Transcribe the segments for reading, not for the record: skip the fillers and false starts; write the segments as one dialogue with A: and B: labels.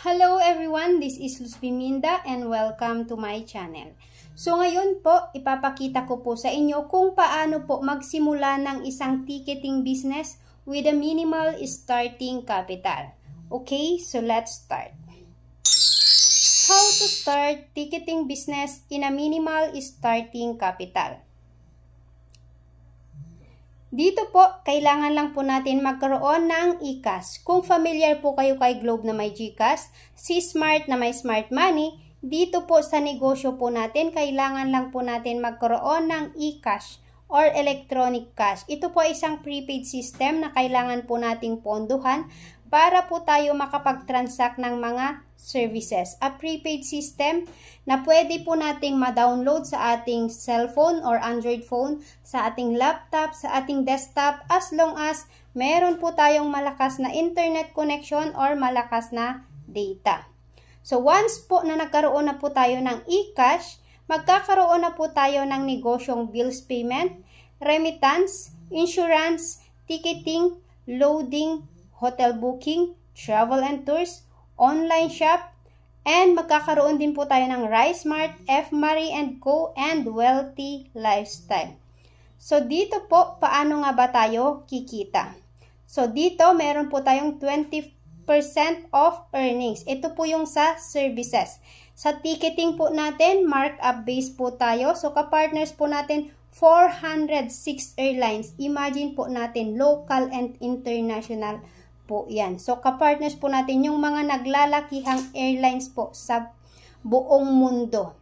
A: Hello everyone, this is Luz Biminda and welcome to my channel. So ngayon po, ipapakita ko po sa inyo kung paano po magsimula ng isang ticketing business with a minimal starting capital. Okay, so let's start. How to start ticketing business in a minimal starting capital. Dito po, kailangan lang po natin magkaroon ng eCash. Kung familiar po kayo kay Globe na may GCash, si Smart na may Smart Money, dito po sa negosyo po natin, kailangan lang po natin magkaroon ng eCash or electronic cash. Ito po isang prepaid system na kailangan po nating ponduhan para po tayo makapag-transact ng mga services. A prepaid system na pwede po nating ma-download sa ating cellphone or Android phone, sa ating laptop, sa ating desktop, as long as meron po tayong malakas na internet connection or malakas na data. So once po na nagkaroon na po tayo ng eCash, magkakaroon na po tayo ng negosyong bills payment, remittance, insurance, ticketing, loading, hotel booking, travel and tours, online shop, and magkakaroon din po tayo ng RiceSmart, Fmarie & Co, and Wealthy Lifestyle. So dito po, paano nga ba tayo kikita? So dito, meron po tayong 20% of earnings. Ito po yung sa services. Sa ticketing po natin, markup base po tayo. So kapartners po natin, 406 airlines. Imagine po natin, local and international po yan. So, kapartners po natin yung mga naglalakihang airlines po sa buong mundo.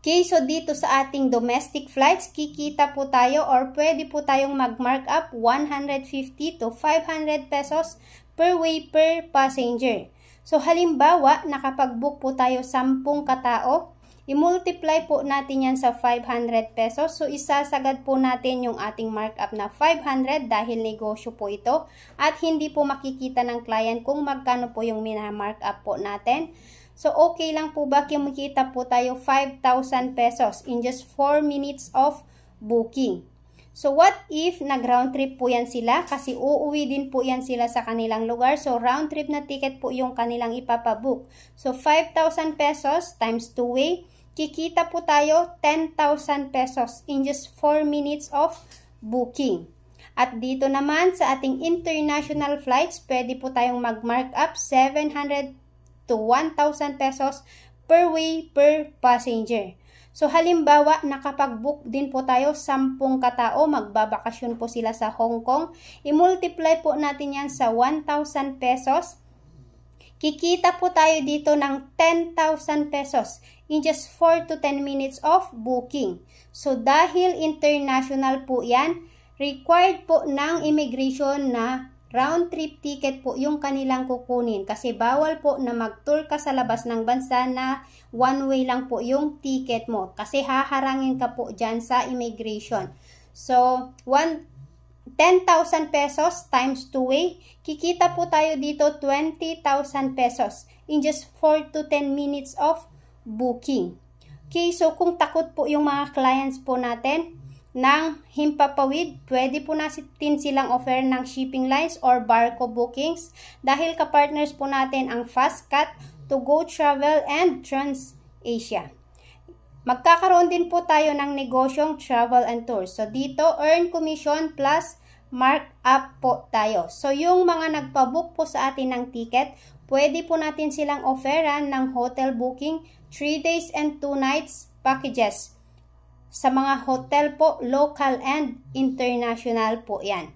A: Okay, so dito sa ating domestic flights, kikita po tayo or pwede po tayong mag-markup 150 to 500 pesos per way per passenger. So, halimbawa, nakapag-book po tayo 10 katao, i-multiply po natin yan sa 500 pesos. So, isasagad po natin yung ating markup na 500 dahil negosyo po ito. At hindi po makikita ng client kung magkano po yung mina-markup po natin. So, okay lang po ba kumikita po tayo 5,000 pesos in just 4 minutes of booking? So, what if nag-round trip po yan sila? Kasi uuwi din po yan sila sa kanilang lugar. So, round trip na ticket po yung kanilang ipapabook. So, 5,000 pesos times 2 way. Kikita po tayo 10,000 pesos in just 4 minutes of booking. At dito naman sa ating international flights, pwede po tayong mag-markup 700 to 1,000 pesos per way per passenger. So halimbawa, nakapag-book din po tayo 10 katao, magbabakasyon po sila sa Hong Kong. I-multiply po natin yan sa 1,000 pesos. Kikita po tayo dito ng 10,000 pesos in just 4 to 10 minutes of booking. So, dahil international po yan, required po ng immigration na round trip ticket po yung kanilang kukunin. Kasi bawal po na mag-tour ka sa labas ng bansa na one way lang po yung ticket mo. Kasi haharangin ka po dyan sa immigration. So, 10,000 pesos times 2 way, kikita po tayo dito 20,000 pesos in just 4 to 10 minutes of booking. Okay, so kung takot po yung mga clients po natin ng himpapawid, pwede po natin silang offer ng shipping lines or barco bookings dahil kapartners po natin ang Fastcat, To Go Travel, and TransAsia. Magkakaroon din po tayo ng negosyong travel and tours. So, dito, earn commission plus markup po tayo. So, yung mga nagpabook po sa atin ng ticket, pwede po natin silang offeran ng hotel booking, 3 days and 2 nights packages. Sa mga hotel po, local and international po yan.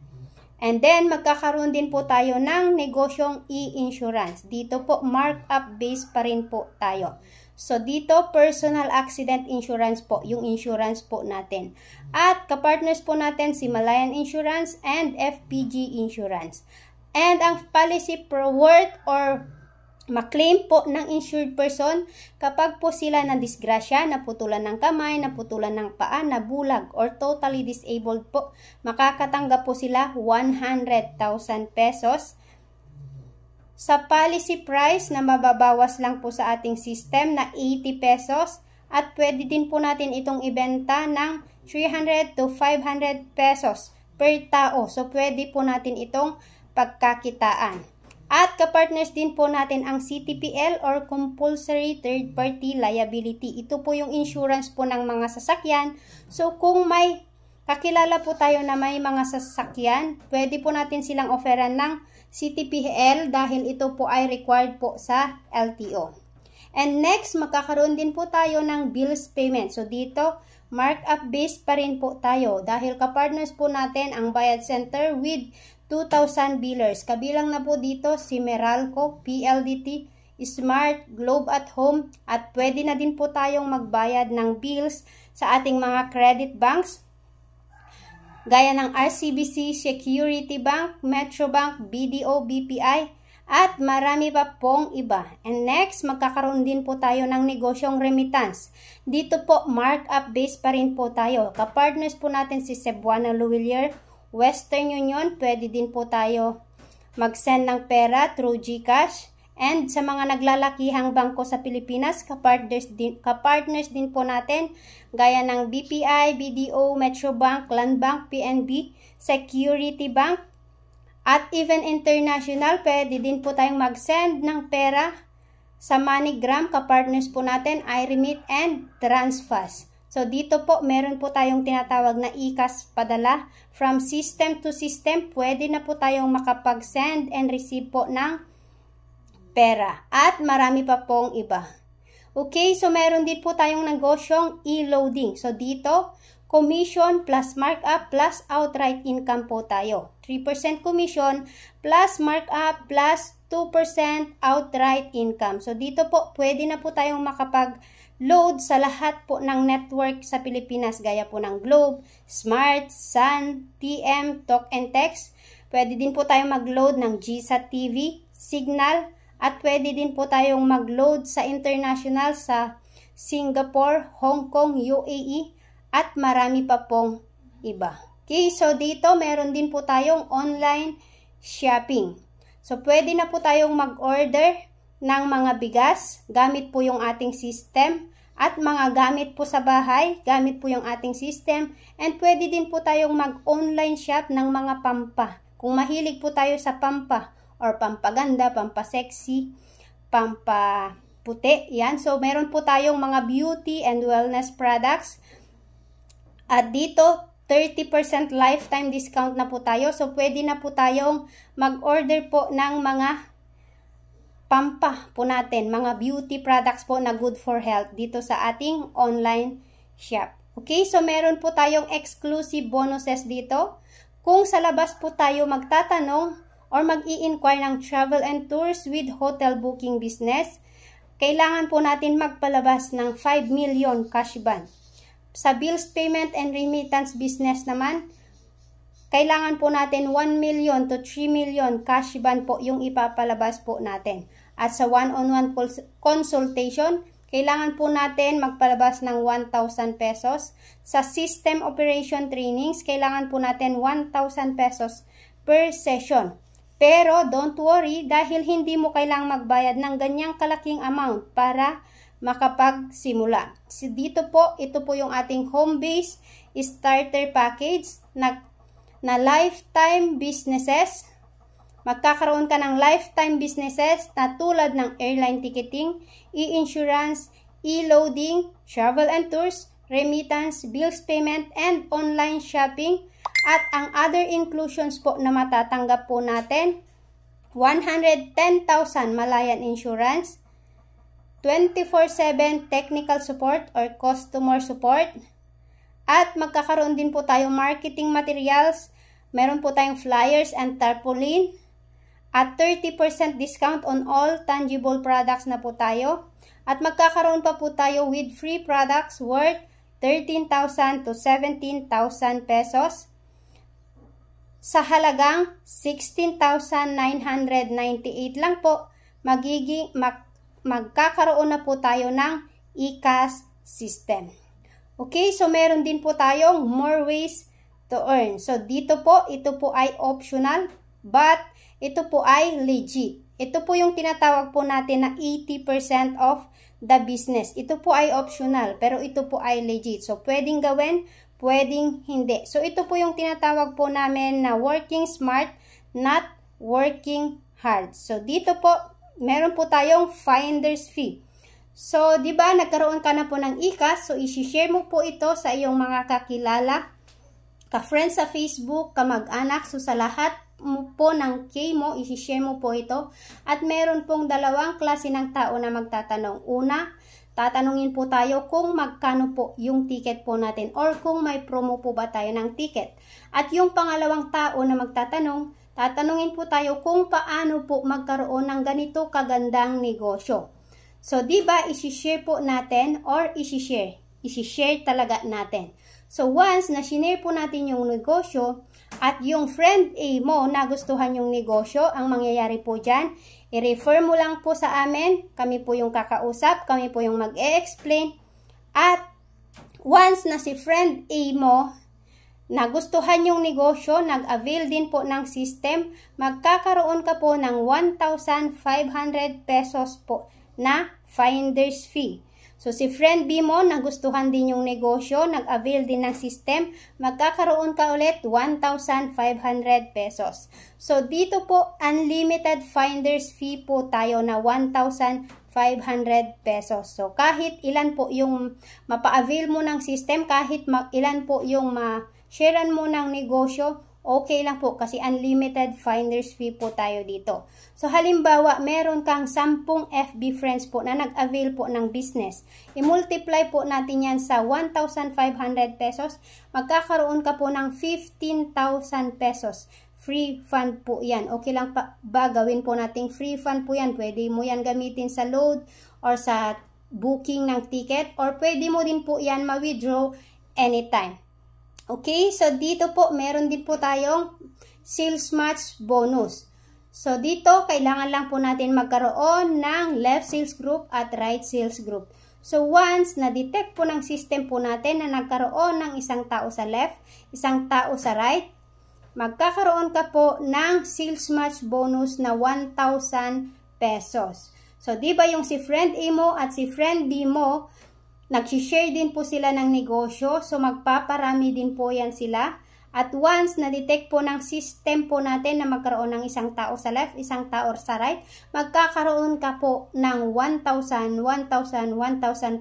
A: And then, magkakaroon din po tayo ng negosyong e-insurance. Dito po, markup base pa rin po tayo. So, dito, personal accident insurance po, yung insurance po natin. At, kapartners po natin si Malayan Insurance and FPG Insurance. And, ang policy per worth or maklaim po ng insured person kapag po sila nadisgrasya, naputulan ng kamay, naputulan ng paa, nabulag, or totally disabled po, makakatanggap po sila 100,000 pesos. Sa policy price na mababawas lang po sa ating system na 80 pesos at pwede din po natin itong ibenta ng 300 to 500 pesos per tao. So, pwede po natin itong pagkakitaan. At kapartners din po natin ang CTPL or Compulsory Third Party Liability. Ito po yung insurance po ng mga sasakyan. So kung may kakilala po tayo na may mga sasakyan, pwede po natin silang offeran ng CTPL dahil ito po ay required po sa LTO. And next, magkakaroon din po tayo ng bills payment. So dito, markup based pa rin po tayo dahil kapartners po natin ang Bayad Center with 2,000 billers. Kabilang na po dito si Meralco, PLDT, Smart, Globe at Home at pwede na din po tayong magbayad ng bills sa ating mga credit banks gaya ng RCBC, Security Bank, Metro Bank, BDO, BPI at marami pa pong iba. And next, magkakaroon din po tayo ng negosyong remittance. Dito po, markup base pa rin po tayo. Kapartners po natin si Cebuana Luwilier, Western Union, pwede din po tayo mag-send ng pera through GCash. And sa mga naglalakihang bangko sa Pilipinas, kapartners din po natin gaya ng BPI, BDO, Metro Bank, Land Bank, PNB, Security Bank, at even international, pwede din po tayong mag-send ng pera sa MoneyGram, kapartners po natin, iRemit and Transfast. So dito po, meron po tayong tinatawag na ICAS padala. From system to system, pwede na po tayong makapag-send and receive po ng pera. At marami pa pong iba. Okay, so meron din po tayong negosyong e-loading. So dito, commission plus markup plus outright income po tayo. 3% commission plus markup plus 2% outright income. So dito po, pwede na po tayong makapag-load sa lahat po ng network sa Pilipinas gaya po ng Globe, Smart, Sun, TM, Talk and Text. Pwede din po tayong mag-load ng GSAT TV, Signal, at pwede din po tayong mag-load sa international sa Singapore, Hong Kong, UAE, at marami pa pong iba. Okay, so dito meron din po tayong online shopping. So pwede na po tayong mag-order ng mga bigas, gamit po yung ating system, at mga gamit po sa bahay, gamit po yung ating system, and pwede din po tayong mag-online shop ng mga pampa. Kung mahilig po tayo sa pampa, or pampaganda, pampasexy, pampaputi, yan. So meron po tayong mga beauty and wellness products. At dito, 30% lifetime discount na po tayo. So, pwede na po tayong mag-order po ng mga pampa po natin, mga beauty products po na good for health dito sa ating online shop. Okay, so meron po tayong exclusive bonuses dito. Kung sa labas po tayo magtatanong or mag-i-inquire ng travel and tours with hotel booking business, kailangan po natin magpalabas ng 5 million cash ban. Sa bills payment and remittance business naman, kailangan po natin 1 million to 3 million cash ban po yung ipapalabas po natin. At sa one-on-one consultation, kailangan po natin magpalabas ng 1,000 pesos. Sa system operation trainings, kailangan po natin 1,000 pesos per session. Pero don't worry dahil hindi mo kailangang magbayad ng ganyang kalaking amount para makapagsimula. So dito po, ito po yung ating home base starter package na lifetime businesses. Magkakaroon ka ng lifetime businesses na tulad ng airline ticketing, e-insurance, e-loading, travel and tours, remittance, bills payment, and online shopping. At ang other inclusions po na matatanggap po natin, 110,000 Malayan Insurance, 24/7 technical support or customer support. At magkakaroon din po tayong marketing materials. Meron po tayong flyers and tarpaulin. At 30% discount on all tangible products na po tayo. At magkakaroon pa po tayo with free products worth 13,000 to 17,000 pesos. Sa halagang 16,998 lang po, magkakaroon na po tayo ng ICAS system. Okay, so meron din po tayong more ways to earn. So dito po, ito po ay optional, but ito po ay legit. Ito po yung tinatawag po natin na 80% of the business. Ito po ay optional, pero ito po ay legit. So pwedeng gawin, pwedeng hindi. So ito po yung tinatawag po namin na working smart, not working hard. So, dito po, meron po tayong finder's fee. So, di ba, nagkaroon ka na po ng ICAS, so isi-share mo po ito sa iyong mga kakilala, ka-friends sa Facebook, kamag-anak, so sa lahat mo po ng K mo, isi-share mo po ito. At meron pong dalawang klase ng tao na magtatanong. Una, tatanungin po tayo kung magkano po yung ticket po natin or kung may promo po ba tayo ng ticket. At yung pangalawang tao na magtatanong, tatanungin po tayo kung paano po magkaroon ng ganito kagandang negosyo. So, di ba, isi-share po natin or isi-share? Isi-share talaga natin. So, once na sinare po natin yung negosyo at yung friend A mo nagustuhan yung negosyo, ang mangyayari po dyan, i-refer mo lang po sa amin. Kami po yung kakausap, kami po yung mag-e-explain. At once na si friend A mo nagustuhan yung negosyo, nag-avail din po ng system, magkakaroon ka po ng 1,500 pesos po na finder's fee. So, si friend B mo, nagustuhan din yung negosyo, nag-avail din ng system, magkakaroon ka ulit 1,500 pesos. So, dito po, unlimited finder's fee po tayo na 1,500 pesos. So, kahit ilan po yung mapa-avail mo ng system, kahit ilan po yung ma-sharean mo ng negosyo, okay lang po kasi unlimited finder's fee po tayo dito. So, halimbawa, meron kang 10 FB friends po na nag-avail po ng business. I-multiply po natin yan sa 1,500 pesos. Magkakaroon ka po ng 15,000 pesos. Free fund po yan. Okay lang ba gawin po nating free fund po yan? Pwede mo yan gamitin sa load or sa booking ng ticket or pwede mo din po yan ma-withdraw anytime. Okay, so dito po, meron din po tayong sales match bonus. So dito, kailangan lang po natin magkaroon ng left sales group at right sales group. So once na-detect po ng system po natin na nagkaroon ng isang tao sa left, isang tao sa right, magkakaroon ka po ng sales match bonus na 1,000 pesos. So di ba yung si friend A mo at si friend B mo, nag-share din po sila ng negosyo, so magpaparami din po yan sila. At once na-detect po ng system po natin na magkaroon ng isang tao sa left, isang tao sa right, magkakaroon ka po ng 1,000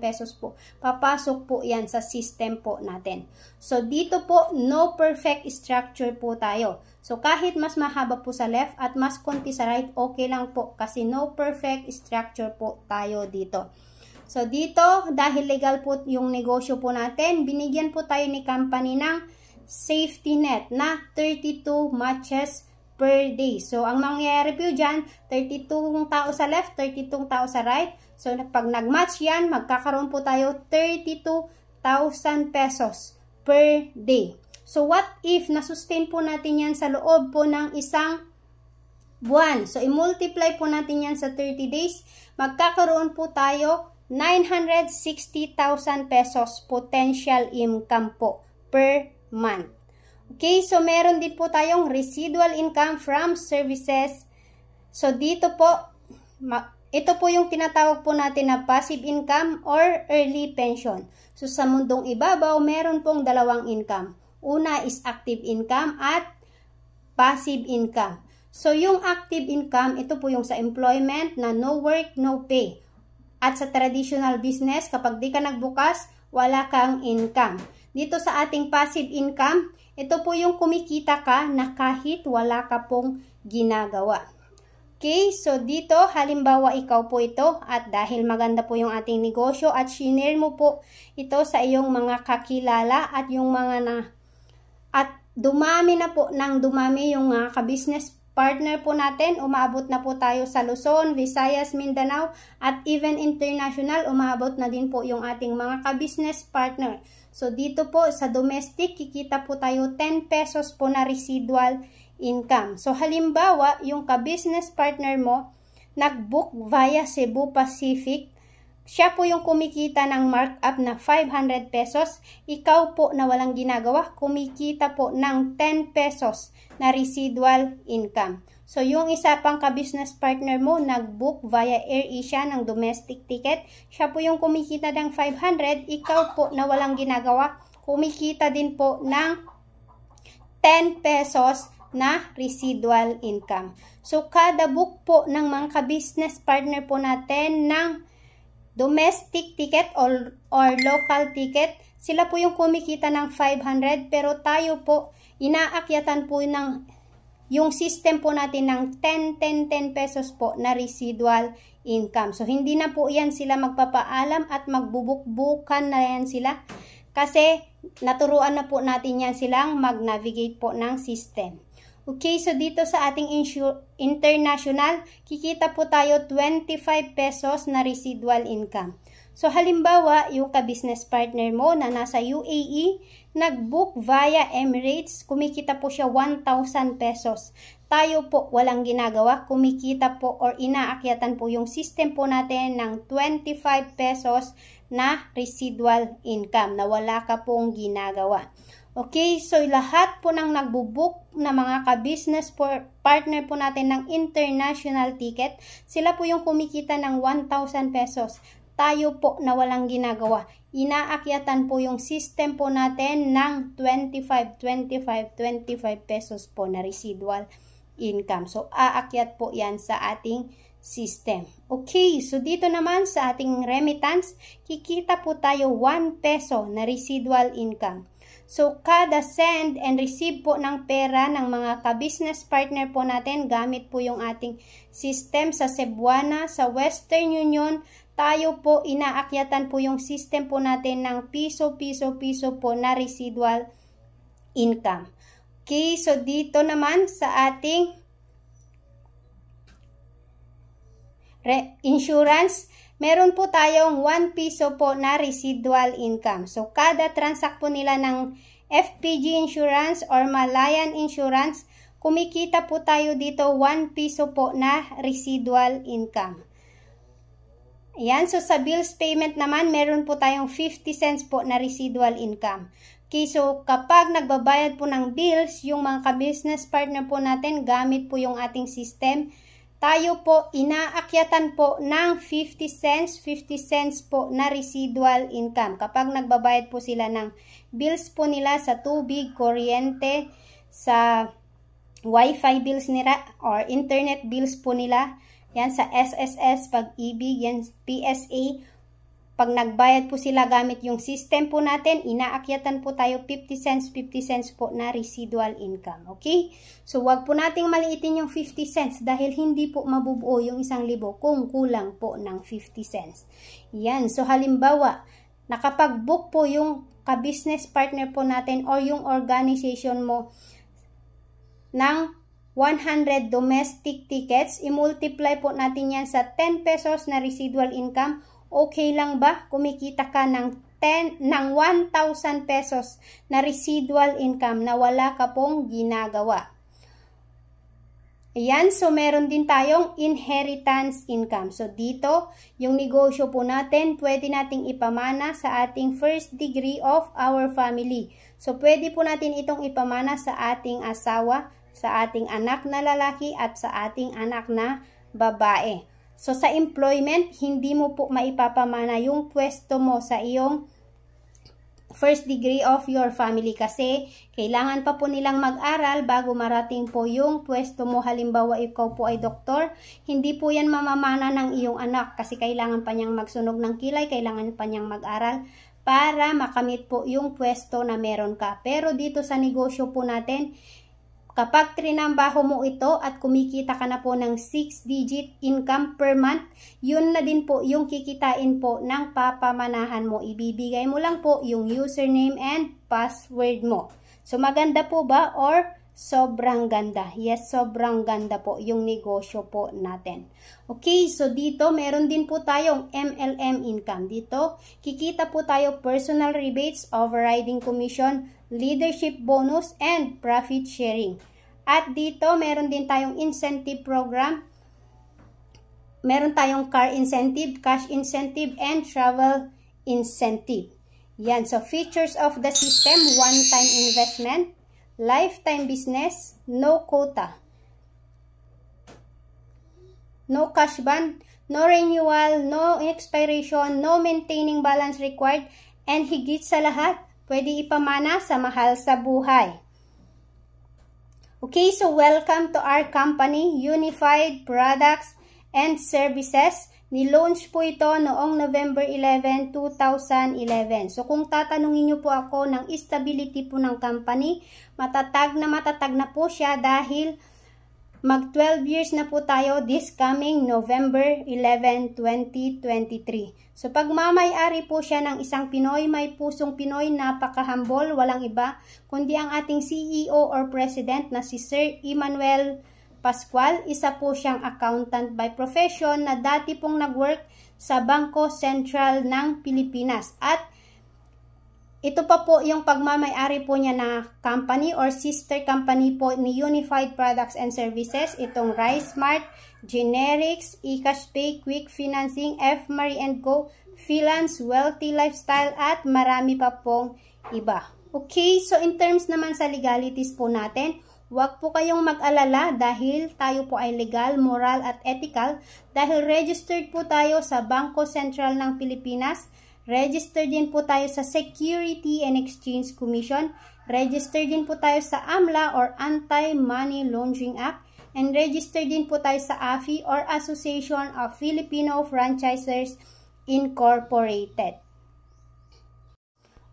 A: pesos po. Papasok po yan sa system po natin. So dito po, no perfect structure po tayo. So kahit mas mahaba po sa left at mas konti sa right, okay lang po kasi no perfect structure po tayo dito. So, dito, dahil legal po yung negosyo po natin, binigyan po tayo ni company ng safety net na 32 matches per day. So, ang mangyayari po dyan, 32 tao sa left, 32 tao sa right. So, pag nag-match yan, magkakaroon po tayo 32,000 pesos per day. So, what if nasustain po natin yan sa loob po ng isang buwan? So, i-multiply po natin yan sa 30 days. Magkakaroon po tayo 960,000 pesos potential income po per month. Okay, so meron din po tayong residual income from services. So dito po, ito po yung tinatawag po natin na passive income or early pension. So sa mundong ibabaw, meron pong dalawang income. Una is active income at passive income. So yung active income, ito po yung sa employment na no work, no pay. At sa traditional business, kapag di ka nagbukas, wala kang income. Dito sa ating passive income, ito po yung kumikita ka na kahit wala ka pong ginagawa. Okay, so dito, halimbawa ikaw po ito at dahil maganda po yung ating negosyo at shinare mo po ito sa iyong mga kakilala at yung mga at dumami na po ng dumami yung ka-business partner po natin, umaabot na po tayo sa Luzon, Visayas, Mindanao, at even international, umaabot na din po yung ating mga ka-business partner. So, dito po sa domestic, kikita po tayo 10 pesos po na residual income. So, halimbawa, yung ka-business partner mo, nag-book via Cebu Pacific, siya po yung kumikita ng markup na 500 pesos. Ikaw po na walang ginagawa, kumikita po ng 10 pesos na residual income. So, yung isa pang ka-business partner mo, nag-book via AirAsia ng domestic ticket. Siya po yung kumikita ng 500. Ikaw po na walang ginagawa, kumikita din po ng 10 pesos na residual income. So, kada book po ng mga ka-business partner po natin ng domestic ticket or local ticket, sila po yung kumikita ng 500, pero tayo po, inaakyatan po ng yung system po natin ng 10 pesos po na residual income. So, hindi na po yan sila magpapaalam at magbubukbukan na yan sila. Kasi, naturuan na po natin yan silang mag-navigate po ng system. Okay, so dito sa ating international, kikita po tayo 25 pesos na residual income. So, halimbawa, yung ka-business partner mo na nasa UAE, nag-book via Emirates, kumikita po siya 1,000 pesos. Tayo po, walang ginagawa, kumikita po or inaakyatan po yung system po natin ng 25 pesos na residual income na wala ka pong ginagawa. Okay, so lahat po ng nagbubook na mga ka-business partner po natin ng international ticket, sila po yung kumikita ng 1,000 pesos. Tayo po na walang ginagawa, inaakyatan po yung system po natin ng 25 pesos po na residual income. So, aakyat po yan sa ating system. Okay, so dito naman sa ating remittance, kikita po tayo 1 peso na residual income. So, kada send and receive po ng pera ng mga ka-business partner po natin, gamit po yung ating system sa Cebuana, sa Western Union, tayo po inaakyatan po yung system po natin ng piso po na residual income. Okay, so dito naman sa ating insurance, meron po tayong 1 piso po na residual income. So, kada transact po nila ng FPG Insurance or Malayan Insurance, kumikita po tayo dito 1 piso po na residual income. Ayan, so sa bills payment naman, meron po tayong 50 cents po na residual income. Okay, so kapag nagbabayad po ng bills, yung mga ka-business partner po natin, gamit po yung ating system, tayo po inaakyatan po ng 50 cents po na residual income. Kapag nagbabayad po sila ng bills po nila sa tubig, kuryente, sa wifi bills nila or internet bills po nila, yan sa SSS, Pag-ibig, yan PSA. Pag nagbayad po sila gamit yung system po natin, inaakyatan po tayo 50 cents po na residual income. Okay? So, wag po nating maliitin yung 50 cents dahil hindi po mabubuo yung 1,000 kung kulang po ng 50 cents. Yan. So, halimbawa, nakapag-book po yung ka-business partner po natin or yung organization mo ng 100 domestic tickets, i-multiply po natin yan sa 10 pesos na residual income. Okay lang ba? Kumikita ka ng 1,000 pesos na residual income na wala ka pong ginagawa. Ayan, so meron din tayong inheritance income. So dito, yung negosyo po natin, pwede nating ipamana sa ating first degree of our family. So pwede po natin itong ipamana sa ating asawa, sa ating anak na lalaki at sa ating anak na babae. So, sa employment, hindi mo po maipapamana yung pwesto mo sa iyong first degree of your family kasi kailangan pa po nilang mag-aral bago marating po yung pwesto mo. Halimbawa, ikaw po ay doktor, hindi po yan mamamana ng iyong anak kasi kailangan pa niyang magsunog ng kilay, kailangan pa niyang mag-aral para makamit po yung pwesto na meron ka. Pero dito sa negosyo po natin, kapag trinambaho mo ito at kumikita ka na po ng 6-digit income per month, yun na din po yung kikitain po ng papamanahan mo. Ibibigay mo lang po yung username and password mo. So maganda po ba or sobrang ganda? Yes, sobrang ganda po yung negosyo po natin. Okay, so dito meron din po tayong MLM income. Dito kikita po tayo personal rebates, overriding commission, leadership bonus, and profit sharing. At dito, meron din tayong incentive program. Meron tayong car incentive, cash incentive, and travel incentive. Yan. So, features of the system, one-time investment, lifetime business, no quota, no cash ban, no renewal, no expiration, no maintaining balance required, and higit sa lahat, pwede ipamana sa mahal sa buhay. Okay, so welcome to our company, Unified Products and Services. Nilaunch po ito noong November 11, 2011. So kung tatanungin niyo po ako ng stability po ng company, matatag na po siya dahil mag 12 years na po tayo this coming November 11, 2023. So pagmamay-ari po siya ng isang Pinoy, may pusong Pinoy, napaka-humble, walang iba, kundi ang ating CEO or President na si Sir Emmanuel Pascual. Isa po siyang accountant by profession na dati pong nag-work sa Bangko Sentral ng Pilipinas. At ito pa po yung pagmamay-ari po niya na company or sister company po ni Unified Products and Services. Itong RiceSmart, Generics, eCashPay, Quick Financing, F. Marie & Co, Philance, Wealthy Lifestyle, at marami pa pong iba. Okay, so in terms naman sa legalities po natin, huwag po kayong mag-alala dahil tayo po ay legal, moral at ethical dahil registered po tayo sa Bangko Sentral ng Pilipinas. Registered din po tayo sa Security and Exchange Commission. Registered din po tayo sa AMLA or Anti-Money Laundering Act. And registered din po tayo sa AFI or Association of Filipino Franchisers Incorporated.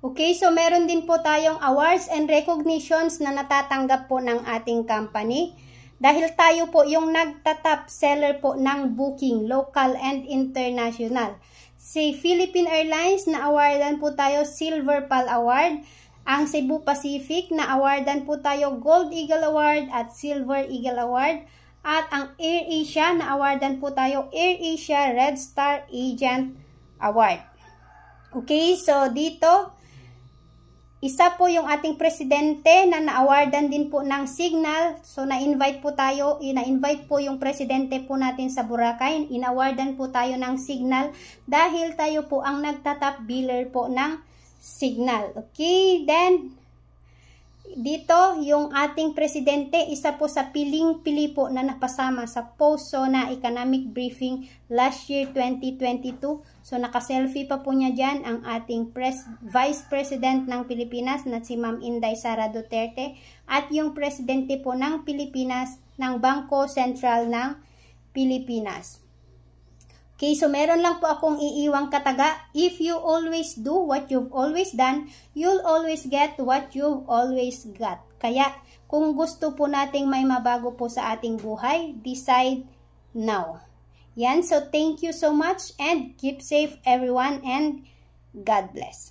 A: Okay, so meron din po tayong awards and recognitions na natatanggap po ng ating company. Dahil tayo po yung nagta-top seller po ng booking, local and international. Si Philippine Airlines na awardan po tayo Silver Pal Award. Ang Cebu Pacific na awardan po tayo Gold Eagle Award at Silver Eagle Award. At ang Air Asia na awardan po tayo Air Asia Red Star Agent Award. Okay, so dito, isa po yung ating presidente na na-awardan din po ng Signal. So, na-invite po yung presidente po natin sa Boracay. In-awardan po tayo ng Signal dahil tayo po ang nagtatap biller po ng Signal. Okay, then, dito yung ating presidente, isa po sa piling-pili po na napasama sa post-SONA Economic Briefing last year 2022. So, naka-selfie pa po niya dyan ang ating Vice President ng Pilipinas na si Ma'am Inday Sara Duterte at yung Presidente po ng Pilipinas ng Bangko Sentral ng Pilipinas. Okay, so meron lang po akong iiwang kataga. If you always do what you've always done, you'll always get what you've always got. Kaya, kung gusto po nating may mabago po sa ating buhay, decide now. Yan, so thank you so much and keep safe everyone and God bless.